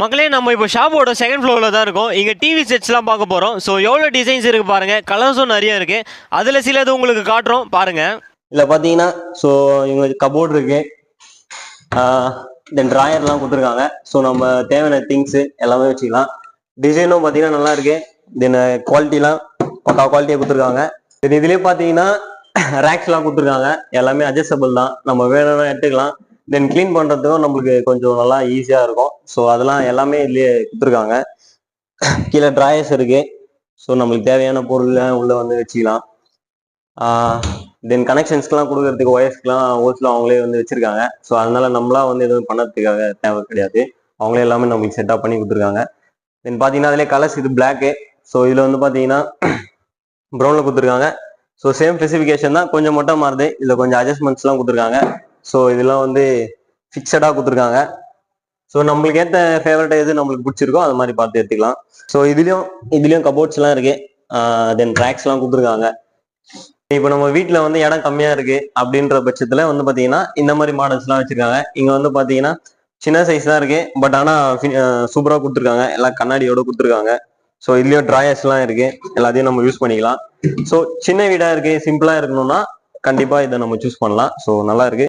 மக்களே நம்ம இப்போ ஷாப்போட செகண்ட் ஃப்ளோரில் தான் இருக்கோம். இங்கே டிவி செட்ஸ்லாம் பார்க்க போகிறோம். ஸோ எவ்வளோ டிசைன்ஸ் இருக்குது பாருங்கள், கலர்ஸும் நிறைய இருக்குது. அதில் சிலது உங்களுக்கு காட்டுறோம் பாருங்கள். இதில் பார்த்தீங்கன்னா ஸோ இவங்க கபோர்ட் இருக்கு, தென் ட்ராயர்லாம் கொடுத்துருக்காங்க. ஸோ நம்ம தேவையான திங்ஸு எல்லாமே வச்சுக்கலாம். டிசைனும் பார்த்தீங்கன்னா நல்லா இருக்கு. தென் குவாலிட்டிலாம் பக்கா குவாலிட்டியாக கொடுத்துருக்காங்க. தென் இதுலேயே பார்த்தீங்கன்னா ரேக்ஸ்லாம் கொடுத்துருக்காங்க. எல்லாமே அட்ஜஸ்டபிள் தான், நம்ம வேணும்னா எடுத்துக்கலாம். தென் கிளீன் பண்ணுறதுக்கும் நம்மளுக்கு கொஞ்சம் நல்லா ஈஸியாக இருக்கும். ஸோ அதெல்லாம் எல்லாமே இதுலேயே கொடுத்துருக்காங்க. கீழே ட்ராயர்ஸ் இருக்கு. ஸோ நம்மளுக்கு தேவையான பொருள் உள்ள வந்து வச்சுக்கலாம். தென் கனெக்ஷன்ஸ்க்குலாம் கொடுக்கறதுக்கு ஒயர்ஸ்க்குலாம் ஹோல்ஸ்லாம் அவங்களே வந்து வச்சிருக்காங்க. ஸோ அதனால நம்மளா வந்து எதுவும் பண்ணறதுக்காக தேவை கிடையாது. அவங்களே எல்லாமே நம்மளுக்கு செட்டப் பண்ணி கொடுத்துருக்காங்க. தென் பார்த்தீங்கன்னா அதிலே கலர்ஸ் இது பிளாக்கு. ஸோ இதில் வந்து பார்த்தீங்கன்னா ப்ரௌனில் கொடுத்துருக்காங்க. ஸோ சேம் ஸ்பெசிஃபிகேஷன் தான், கொஞ்சம் மட்டும் மாறுது. இதில் கொஞ்சம் அட்ஜஸ்ட்மெண்ட்ஸ்லாம் கொடுத்துருக்காங்க. ஸோ இதெல்லாம் வந்து ஃபிக்ஸடாக கொடுத்துருக்காங்க. ஸோ நம்மளுக்கு ஏற்ற ஃபேவரட் எது நம்மளுக்கு பிடிச்சிருக்கோ அது மாதிரி பார்த்து எடுத்துக்கலாம். ஸோ இதுலேயும் கபோர்ட்ஸ்லாம் இருக்கு. தென் ட்ராக்ஸ்லாம் கொடுத்துருக்காங்க. இப்போ நம்ம வீட்டில் வந்து இடம் கம்மியாக இருக்கு அப்படின்ற பட்சத்தில் வந்து பார்த்தீங்கன்னா இந்த மாதிரி மாடல்ஸ்லாம் வச்சிருக்காங்க. இங்கே வந்து பார்த்தீங்கன்னா சின்ன சைஸ் தான் இருக்கு, பட் ஆனால் சூப்பராக கொடுத்துருக்காங்க. எல்லாம் கண்ணாடியோட கொடுத்துருக்காங்க. ஸோ இதுலேயும் ட்ராயர்ஸ்லாம் இருக்கு, எல்லாத்தையும் நம்ம யூஸ் பண்ணிக்கலாம். ஸோ சின்ன வீடாக இருக்கு, சிம்பிளாக இருக்கணும்னா கண்டிப்பாக இதை நம்ம சூஸ் பண்ணலாம். ஸோ நல்லா இருக்கு.